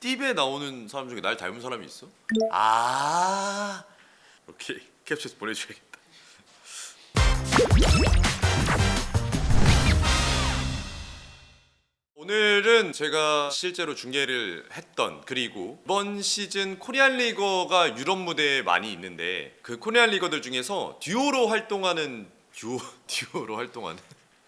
띠베 나오는 사람 중에 날 닮은 사람이 있어? 아, 오케이. 캡처해서 보내줘야겠다. 오늘은 제가 실제로 중계를 했던, 그리고 이번 시즌 코리안 리거가 유럽 무대에 많이 있는데 그 코리안 리거들 중에서 듀오로 활동하는 듀오로 활동하는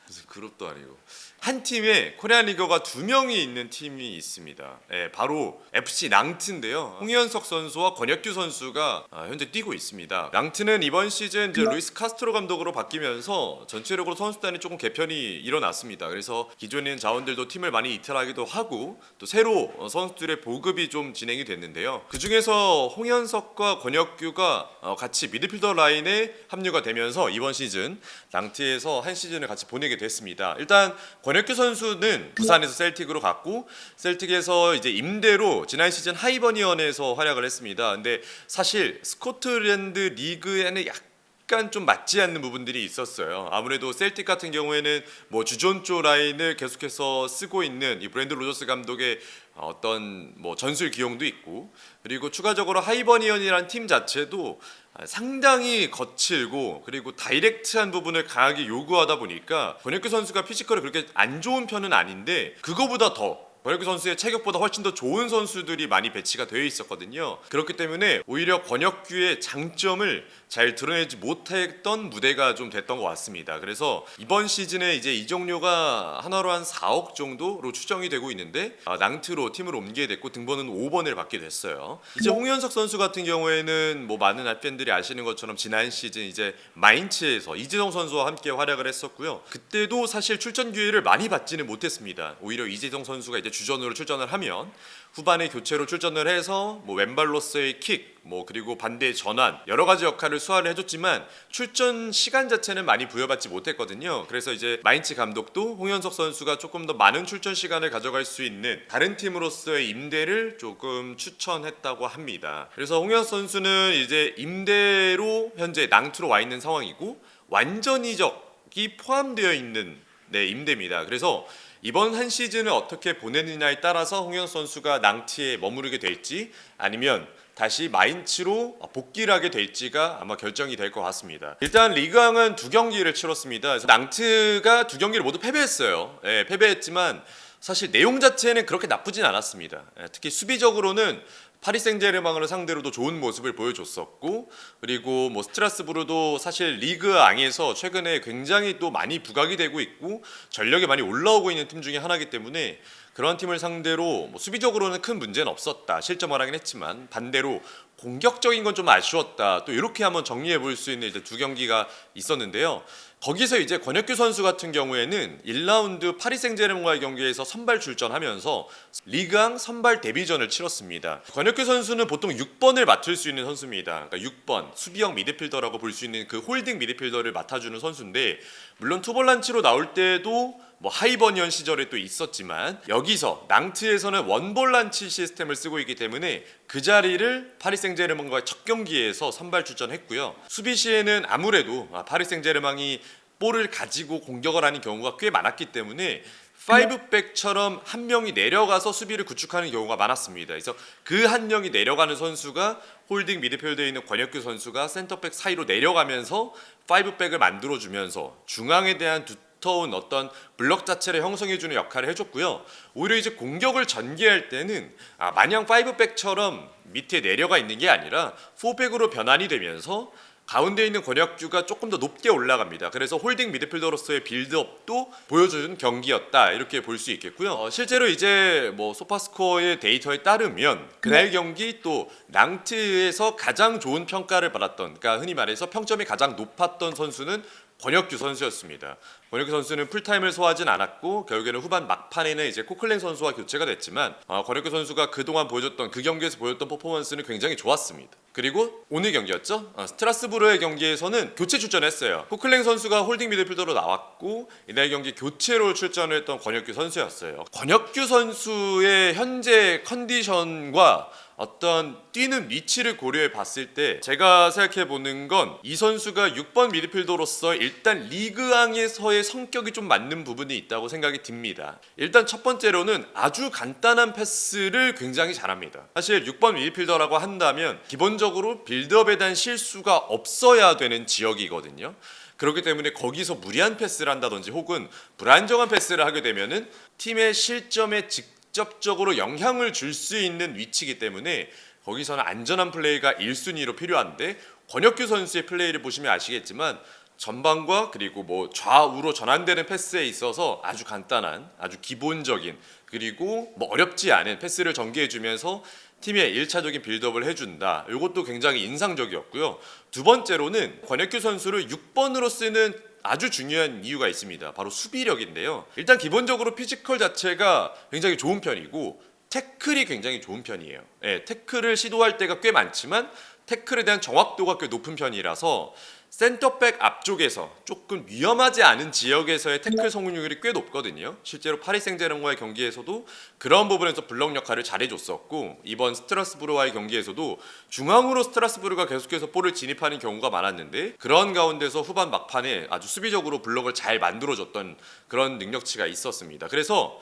무슨 그룹도 아니고 한 팀에 코리안 리거가 2명이 있는 팀이 있습니다. 예, 바로 FC 낭트인데요. 홍현석 선수와 권혁규 선수가 현재 뛰고 있습니다. 낭트는 이번 시즌 이제 루이스 카스트로 감독으로 바뀌면서 전체적으로 선수단이 조금 개편이 일어났습니다. 그래서 기존에 있는 자원들도 팀을 많이 이탈하기도 하고 또 새로 선수들의 보급이 좀 진행이 됐는데요. 그 중에서 홍현석과 권혁규가 같이 미드필더 라인에 합류가 되면서 이번 시즌 낭트에서 한 시즌을 같이 보내게 됐습니다. 일단 권혁규 선수는 부산에서 셀틱으로 갔고 셀틱에서 이제 임대로 지난 시즌 하이버니언에서 활약을 했습니다. 근데 사실 스코틀랜드 리그에는 약간 좀 맞지 않는 부분들이 있었어요. 아무래도 셀틱 같은 경우에는 뭐 주존조 라인을 계속해서 쓰고 있는 이 브랜드 로저스 감독의 어떤 뭐 전술 기용도 있고, 그리고 추가적으로 하이버니언이라는 팀 자체도 상당히 거칠고 그리고 다이렉트한 부분을 강하게 요구하다 보니까 권혁규 선수가 피지컬이 그렇게 안 좋은 편은 아닌데 그거보다 더 권혁규 선수의 체격보다 훨씬 더 좋은 선수들이 많이 배치가 되어 있었거든요. 그렇기 때문에 오히려 권혁규의 장점을 잘 드러내지 못했던 무대가 좀 됐던 것 같습니다. 그래서 이번 시즌에 이제 이적료가 하나로 한 4억 정도로 추정이 되고 있는데 낭트로 팀을 옮기게 됐고 등번호는 5번을 받게 됐어요. 이제 홍현석 선수 같은 경우에는 뭐 많은 팬들이 아시는 것처럼 지난 시즌 이제 마인츠에서 이재성 선수와 함께 활약을 했었고요. 그때도 사실 출전 기회를 많이 받지는 못했습니다. 오히려 이재성 선수가 이제 주전으로 출전을 하면 후반에 교체로 출전을 해서 뭐 왼발로서의 킥, 뭐 그리고 반대 전환 여러 가지 역할을 수화를 해줬지만 출전 시간 자체는 많이 부여받지 못했거든요. 그래서 이제 마인츠 감독도 홍현석 선수가 조금 더 많은 출전 시간을 가져갈 수 있는 다른 팀으로서의 임대를 조금 추천했다고 합니다. 그래서 홍현석 선수는 이제 임대로 현재 낭투로 와 있는 상황이고 완전 이적이 포함되어 있는 임대입니다. 그래서 이번 한 시즌을 어떻게 보내느냐에 따라서 홍현석 선수가 낭트에 머무르게 될지 아니면 다시 마인츠로 복귀를 하게 될지가 아마 결정이 될 것 같습니다. 일단 리그왕은 2경기를 치렀습니다. 그래서 낭트가 2경기를 모두 패배했어요. 패배했지만 사실 내용 자체는 그렇게 나쁘진 않았습니다. 특히 수비적으로는 파리 생제르맹을 상대로도 좋은 모습을 보여줬었고, 그리고 뭐 스트라스부르도 사실 리그 앙에서 최근에 굉장히 또 많이 부각이 되고 있고 전력이 많이 올라오고 있는 팀 중에 하나이기 때문에 그런 팀을 상대로 뭐 수비적으로는 큰 문제는 없었다. 실점을 하긴 했지만 반대로 공격적인 건 좀 아쉬웠다. 또 이렇게 한번 정리해 볼 수 있는 이제 2경기가 있었는데요. 거기서 이제 권혁규 선수 같은 경우에는 1라운드 파리 생제르맹과의 경기에서 선발 출전하면서 리그왕 선발 데뷔전을 치렀습니다. 권혁규 선수는 보통 6번을 맡을 수 있는 선수입니다. 그러니까 6번 수비형 미드필더라고 볼 수 있는 그 홀딩 미드필더를 맡아주는 선수인데, 물론 투볼란치로 나올 때도 뭐 하이버니언 시절에 또 있었지만 여기서 낭트에서는 원볼란치 시스템을 쓰고 있기 때문에 그 자리를 파리 생제르맹과의 첫 경기에서 선발 출전했고요. 수비 시에는 아무래도 파리 생제르맹이 볼을 가지고 공격을 하는 경우가 꽤 많았기 때문에 5백처럼 한 명이 내려가서 수비를 구축하는 경우가 많았습니다. 그래서 그 한 명이 내려가는 선수가 홀딩 미드필더에 있는 권혁규 선수가 센터백 사이로 내려가면서 5백을 만들어주면서 중앙에 대한 두터운 어떤 블럭 자체를 형성해주는 역할을 해줬고요. 오히려 이제 공격을 전개할 때는 마냥 5백처럼 밑에 내려가 있는 게 아니라 4백으로 변환이 되면서 가운데 있는 권혁규가 조금 더 높게 올라갑니다. 그래서 홀딩 미드필더로서의 빌드업도 보여주는 경기였다, 이렇게 볼 수 있겠고요. 실제로 이제 뭐 소파스코어의 데이터에 따르면 그날 경기 또 낭트에서 가장 좋은 평가를 받았던, 그러니까 흔히 말해서 평점이 가장 높았던 선수는 권혁규 선수였습니다. 권혁규 선수는 풀타임을 소화하진 않았고 결국에는 후반 막판에는 이제 코클랭 선수와 교체가 됐지만 권혁규 선수가 그동안 보여줬던 그 경기에서 보여줬던 퍼포먼스는 굉장히 좋았습니다. 그리고 오늘 경기였죠. 스트라스부르의 경기에서는 교체 출전했어요. 코클랭 선수가 홀딩 미드필더로 나왔고 이날 경기 교체로 출전을 했던 권혁규 선수였어요. 권혁규 선수의 현재 컨디션과 어떤 뛰는 위치를 고려해 봤을 때 제가 생각해 보는 건 이 선수가 6번 미드필더로서 일단 리그왕에서의 미드필더의 성격이 좀 맞는 부분이 있다고 생각이 듭니다. 일단 첫 번째로는 아주 간단한 패스를 굉장히 잘합니다. 사실 6번 미드필더라고 한다면 기본적으로 빌드업에 대한 실수가 없어야 되는 지역이거든요. 그렇기 때문에 거기서 무리한 패스를 한다든지 혹은 불안정한 패스를 하게 되면은 팀의 실점에 직접적으로 영향을 줄 수 있는 위치이기 때문에 거기서는 안전한 플레이가 1순위로 필요한데, 권혁규 선수의 플레이를 보시면 아시겠지만 전방과 그리고 뭐 좌우로 전환되는 패스에 있어서 아주 간단한, 아주 기본적인, 그리고 뭐 어렵지 않은 패스를 전개해주면서 팀의 1차적인 빌드업을 해준다. 이것도 굉장히 인상적이었고요. 두 번째로는 권혁규 선수를 6번으로 쓰는 아주 중요한 이유가 있습니다. 바로 수비력인데요. 일단 기본적으로 피지컬 자체가 굉장히 좋은 편이고 태클이 굉장히 좋은 편이에요. 태클을 시도할 때가 꽤 많지만 태클에 대한 정확도가 꽤 높은 편이라서 센터백 앞쪽에서 조금 위험하지 않은 지역에서의 태클 성공률이 꽤 높거든요. 실제로 파리 생제르맹과의 경기에서도 그런 부분에서 블록 역할을 잘해줬었고, 이번 스트라스부르와의 경기에서도 중앙으로 스트라스부르가 계속해서 볼을 진입하는 경우가 많았는데 그런 가운데서 후반 막판에 아주 수비적으로 블록을 잘 만들어줬던 그런 능력치가 있었습니다. 그래서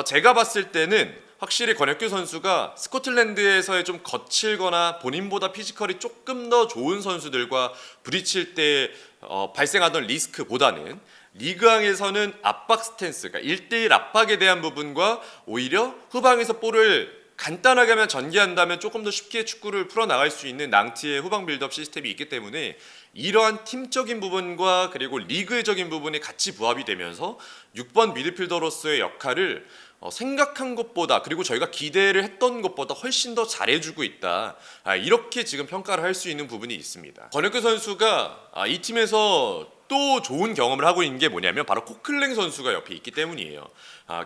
제가 봤을 때는 확실히 권혁규 선수가 스코틀랜드에서의 좀 거칠거나 본인보다 피지컬이 조금 더 좋은 선수들과 부딪힐 때 발생하던 리스크보다는 리그왕에서는 압박 스탠스, 그러니까 1대1 압박에 대한 부분과 오히려 후방에서 볼을 간단하게 하면 전개한다면 조금 더 쉽게 축구를 풀어나갈 수 있는 낭티의 후방 빌드업 시스템이 있기 때문에 이러한 팀적인 부분과 그리고 리그적인 부분이 같이 부합이 되면서 6번 미드필더로서의 역할을 생각한 것보다, 그리고 저희가 기대를 했던 것보다 훨씬 더 잘해주고 있다. 이렇게 지금 평가를 할 수 있는 부분이 있습니다. 권혁규 선수가 이 팀에서 또 좋은 경험을 하고 있는 게 뭐냐면 바로 코클랭 선수가 옆에 있기 때문이에요.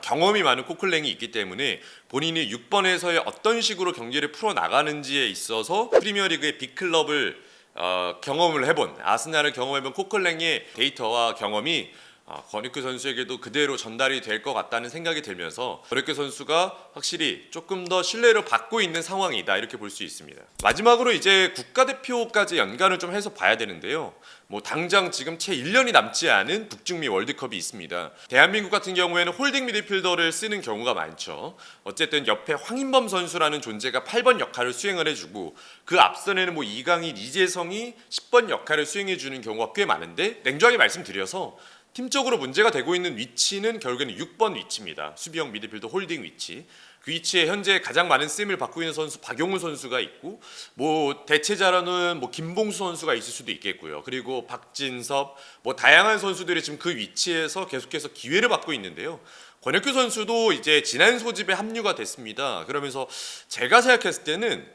경험이 많은 코클랭이 있기 때문에 본인이 6번에서의 어떤 식으로 경기를 풀어나가는지에 있어서 프리미어리그의 빅클럽을 경험을 해본, 아스날을 경험해본 코클랭의 데이터와 경험이 권혁규 선수에게도 그대로 전달이 될 것 같다는 생각이 들면서 권혁규 선수가 확실히 조금 더 신뢰를 받고 있는 상황이다, 이렇게 볼 수 있습니다. 마지막으로 이제 국가대표까지 연관을 좀 해서 봐야 되는데요. 뭐 당장 지금 채 1년이 남지 않은 북중미 월드컵이 있습니다. 대한민국 같은 경우에는 홀딩 미드필더를 쓰는 경우가 많죠. 어쨌든 옆에 황인범 선수라는 존재가 8번 역할을 수행을 해주고, 그 앞선에는 뭐 이강인, 이재성이 10번 역할을 수행해주는 경우가 꽤 많은데, 냉정하게 말씀드려서 팀적으로 문제가 되고 있는 위치는 결국에는 6번 위치입니다. 수비형 미드필더 홀딩 위치. 그 위치에 현재 가장 많은 쓰임을 받고 있는 선수 박용우 선수가 있고, 뭐 대체자로는 뭐 김봉수 선수가 있을 수도 있겠고요. 그리고 박진섭, 뭐 다양한 선수들이 지금 그 위치에서 계속해서 기회를 받고 있는데요. 권혁규 선수도 이제 지난 소집에 합류가 됐습니다. 그러면서 제가 생각했을 때는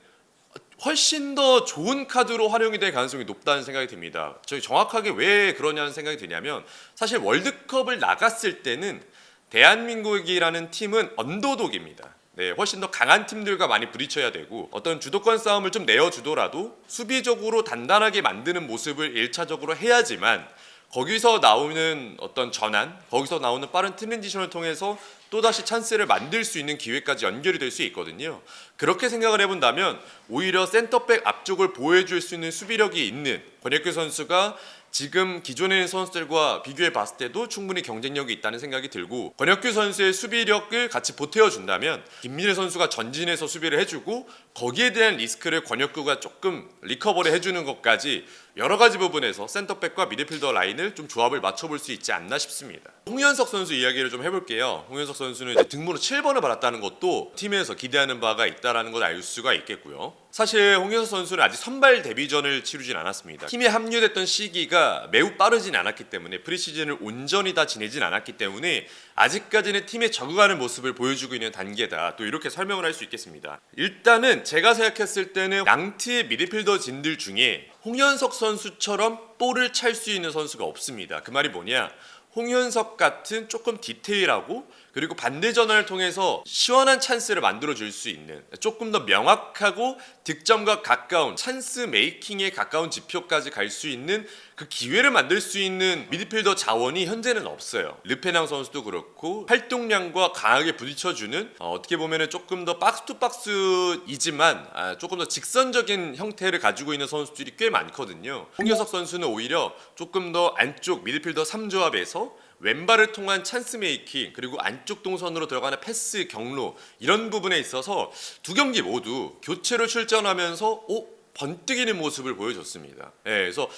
훨씬 더 좋은 카드로 활용이 될 가능성이 높다는 생각이 듭니다. 저희 정확하게 왜 그러냐는 생각이 드냐면, 사실 월드컵을 나갔을 때는 대한민국이라는 팀은 언더독입니다. 훨씬 더 강한 팀들과 많이 부딪혀야 되고, 어떤 주도권 싸움을 좀 내어주더라도 수비적으로 단단하게 만드는 모습을 1차적으로 해야지만 거기서 나오는 어떤 전환, 거기서 나오는 빠른 트랜지션을 통해서 또다시 찬스를 만들 수 있는 기회까지 연결이 될 수 있거든요. 그렇게 생각을 해본다면 오히려 센터백 앞쪽을 보호해줄 수 있는 수비력이 있는 권혁규 선수가 지금 기존에 있는 선수들과 비교해 봤을 때도 충분히 경쟁력이 있다는 생각이 들고, 권혁규 선수의 수비력을 같이 보태어준다면 김민재 선수가 전진해서 수비를 해주고 거기에 대한 리스크를 권혁규가 조금 리커버를 해주는 것까지 여러 가지 부분에서 센터백과 미드필더 라인을 좀 조합을 맞춰볼 수 있지 않나 싶습니다. 홍현석 선수 이야기를 좀 해볼게요. 홍현석 선수는 이제 등번호 7번을 받았다는 것도 팀에서 기대하는 바가 있다는 걸 알 수가 있겠고요. 사실 홍현석 선수는 아직 선발 데뷔전을 치르진 않았습니다. 팀에 합류됐던 시기가 매우 빠르진 않았기 때문에, 프리시즌을 온전히 다 지내진 않았기 때문에 아직까지는 팀에 적응하는 모습을 보여주고 있는 단계다, 또 이렇게 설명을 할 수 있겠습니다. 일단은 제가 생각했을 때는 낭트의 미드필더진들 중에 홍현석 선수처럼 볼을 찰 수 있는 선수가 없습니다. 그 말이 뭐냐, 홍현석 같은 조금 디테일하고 그리고 반대 전환을 통해서 시원한 찬스를 만들어줄 수 있는, 조금 더 명확하고 득점과 가까운 찬스 메이킹에 가까운 지표까지 갈 수 있는 그 기회를 만들 수 있는 미드필더 자원이 현재는 없어요. 르페낭 선수도 그렇고 활동량과 강하게 부딪혀주는, 어떻게 보면 조금 더 박스 투 박스이지만 조금 더 직선적인 형태를 가지고 있는 선수들이 꽤 많거든요. 홍현석 선수는 오히려 조금 더 안쪽 미드필더 3조합에서 왼발을 통한 찬스 메이킹 그리고 안쪽 동선으로 들어가는 패스 경로 이런 부분에 있어서 두 경기 모두 교체로 출전하면서 번뜩이는 모습을 보여줬습니다. 그래서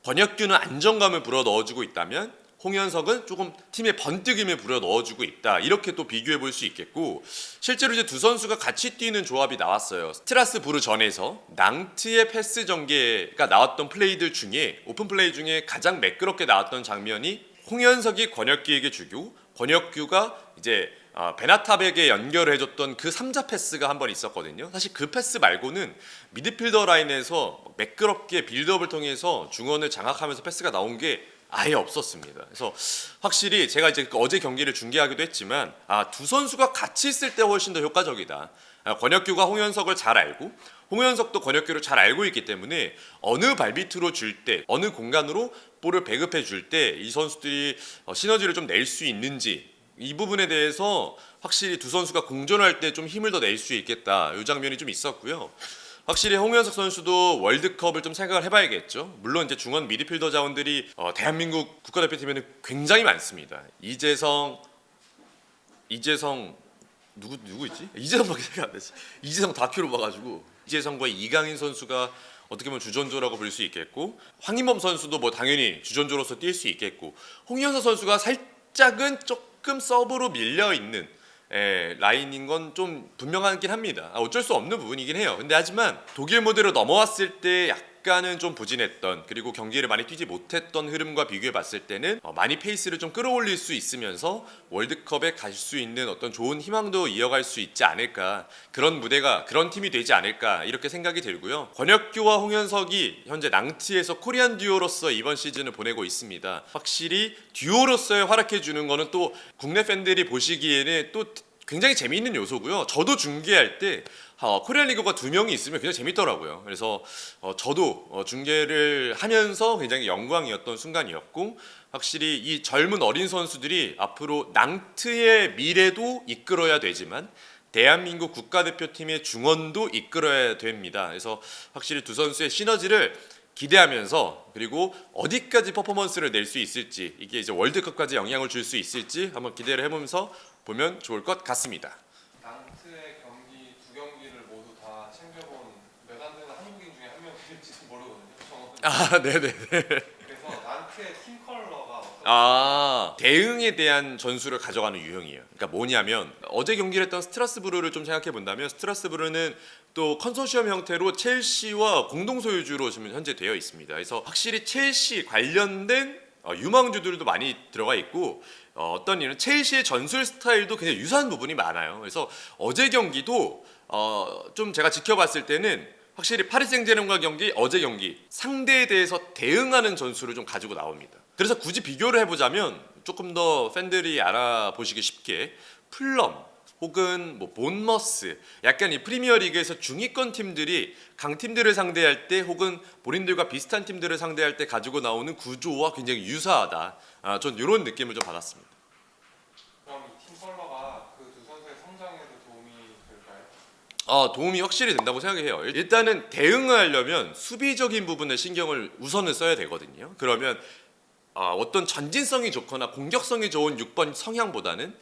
권혁규는 안정감을 불어 넣어주고 있다면 홍현석은 조금 팀의 번뜩임을 불어 넣어주고 있다. 이렇게 또 비교해 볼 수 있겠고, 실제로 이제 두 선수가 같이 뛰는 조합이 나왔어요. 스트라스부르 전에서 낭트의 패스 전개가 나왔던 플레이들 중에 오픈 플레이 중에 가장 매끄럽게 나왔던 장면이 홍현석이 권혁규에게 주고 권혁규가 이제 베나탑에게 연결해줬던 그 3자 패스가 한 번 있었거든요. 사실 그 패스 말고는 미드필더 라인에서 매끄럽게 빌드업을 통해서 중원을 장악하면서 패스가 나온 게 아예 없었습니다. 그래서 확실히 제가 이제 어제 경기를 중계하기도 했지만 두 선수가 같이 있을 때 훨씬 더 효과적이다. 권혁규가 홍현석을 잘 알고 홍현석도 권혁규를 잘 알고 있기 때문에 어느 발밑으로 줄 때 어느 공간으로 볼을 배급해 줄 때 이 선수들이 시너지를 좀 낼 수 있는지 이 부분에 대해서 확실히 두 선수가 공존할 때 좀 힘을 더 낼 수 있겠다. 이 장면이 좀 있었고요. 확실히 홍현석 선수도 월드컵을 좀 생각을 해봐야겠죠. 물론 이제 중원 미드필더 자원들이 대한민국 국가대표팀에는 굉장히 많습니다. 이재성 누구 있지? 이재성밖에 생각 안 나지. 이재성 다큐로 봐가지고 이재성과 이강인 선수가 어떻게 보면 주전조라고 볼 수 있겠고, 황인범 선수도 뭐 당연히 주전조로서 뛸 수 있겠고, 홍현석 선수가 살짝은 조금 서브로 밀려 있는 라인인 건 좀 분명하긴 합니다. 어쩔 수 없는 부분이긴 해요. 근데 하지만 독일 모델로 넘어왔을 때 약간은 좀 부진했던, 그리고 경기를 많이 뛰지 못했던 흐름과 비교해 봤을 때는 많이 페이스를 좀 끌어올릴 수 있으면서 월드컵에 갈 수 있는 어떤 좋은 희망도 이어갈 수 있지 않을까, 그런 무대가 그런 팀이 되지 않을까 이렇게 생각이 들고요. 권혁규와 홍현석이 현재 낭트에서 코리안 듀오로서 이번 시즌을 보내고 있습니다. 확실히 듀오로서의 활약해 주는 거는 또 국내 팬들이 보시기에는 또 굉장히 재미있는 요소고요. 저도 중계할 때 코리안 리거가 두 명이 있으면 굉장히 재밌더라고요. 그래서 저도 중계를 하면서 굉장히 영광이었던 순간이었고, 확실히 이 젊은 어린 선수들이 앞으로 낭트의 미래도 이끌어야 되지만 대한민국 국가대표팀의 중원도 이끌어야 됩니다. 그래서 확실히 두 선수의 시너지를 기대하면서, 그리고 어디까지 퍼포먼스를 낼 수 있을지, 이게 이제 월드컵까지 영향을 줄 수 있을지 한번 기대를 해보면서 보면 좋을 것 같습니다. 낭트의 경기 두 경기를 모두 다 챙겨본 몇 안 되는 한국인 중에 한 명일지도 모르거든요. 네네. 그래서 낭트의 팀 컬러가 대응에 대한 전술을 가져가는 유형이에요. 그러니까 뭐냐면 어제 경기를 했던 스트라스부르를 좀 생각해 본다면, 스트라스부르는 또 컨소시엄 형태로 첼시와 공동 소유주로 지금 현재 되어 있습니다. 그래서 확실히 첼시 관련된 유망주들도 많이 들어가 있고, 어떤 이유는 첼시의 전술 스타일도 굉장히 유사한 부분이 많아요. 그래서 어제 경기도 좀 제가 지켜봤을 때는 확실히 파리 생제르맹과 경기, 어제 경기 상대에 대해서 대응하는 전술을 좀 가지고 나옵니다. 그래서 굳이 비교를 해보자면 조금 더 팬들이 알아보시기 쉽게 풀럼 혹은 뭐 본머스, 약간 이 프리미어리그에서 중위권 팀들이 강팀들을 상대할 때 혹은 본인들과 비슷한 팀들을 상대할 때 가지고 나오는 구조와 굉장히 유사하다. 전 이런 느낌을 좀 받았습니다. 그럼 이 팀 컬러가 그 두 선수의 성장에도 도움이 될까요? 도움이 확실히 된다고 생각해요. 일단은 대응을 하려면 수비적인 부분에 신경을 우선을 써야 되거든요. 그러면 어떤 전진성이 좋거나 공격성이 좋은 6번 성향보다는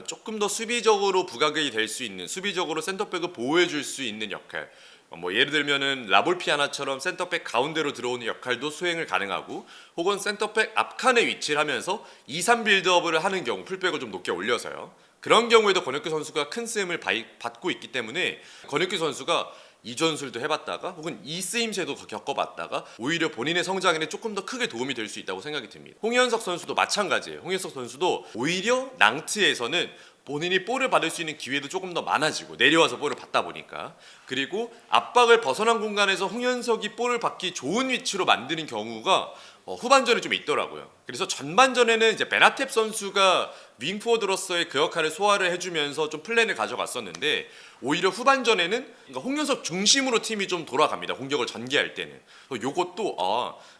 조금 더 수비적으로 부각이 될 수 있는, 수비적으로 센터백을 보호해 줄 수 있는 역할, 뭐 예를 들면은 라볼피아나처럼 센터백 가운데로 들어오는 역할도 수행을 가능하고, 혹은 센터백 앞칸에 위치를 하면서 2-3 빌드업을 하는 경우, 풀백을 좀 높게 올려서요. 그런 경우에도 권혁규 선수가 큰 쓰임을 받고 있기 때문에 권혁규 선수가 이 전술도 해봤다가 혹은 이 쓰임새도 겪어봤다가 오히려 본인의 성장에는 조금 더 크게 도움이 될 수 있다고 생각이 듭니다. 홍현석 선수도 마찬가지예요. 홍현석 선수도 오히려 낭트에서는 본인이 볼을 받을 수 있는 기회도 조금 더 많아지고, 내려와서 볼을 받다 보니까, 그리고 압박을 벗어난 공간에서 홍현석이 볼을 받기 좋은 위치로 만드는 경우가 후반전에 좀 있더라고요. 그래서 전반전에는 이제 베나텝 선수가 윙포워드로서의 그 역할을 소화를 해주면서 좀 플랜을 가져갔었는데, 오히려 후반전에는 그러니까 홍현석 중심으로 팀이 좀 돌아갑니다. 공격을 전개할 때는. 요것도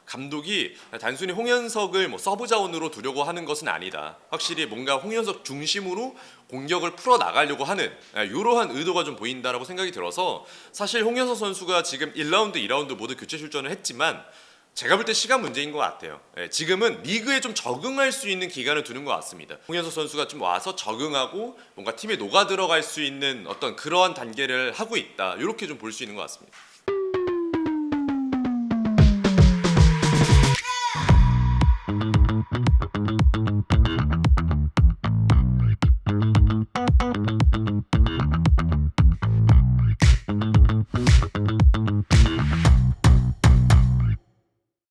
감독이 단순히 홍현석을 뭐 서브 자원으로 두려고 하는 것은 아니다. 확실히 뭔가 홍현석 중심으로 공격을 풀어 나가려고 하는 이러한 의도가 좀 보인다라고 생각이 들어서, 사실 홍현석 선수가 지금 1라운드, 2라운드 모두 교체 출전을 했지만 제가 볼 때 시간 문제인 것 같아요. 예, 지금은 리그에 좀 적응할 수 있는 기간을 두는 것 같습니다. 홍현석 선수가 좀 와서 적응하고 뭔가 팀에 녹아 들어갈 수 있는 어떤 그러한 단계를 하고 있다. 이렇게 좀 볼 수 있는 것 같습니다.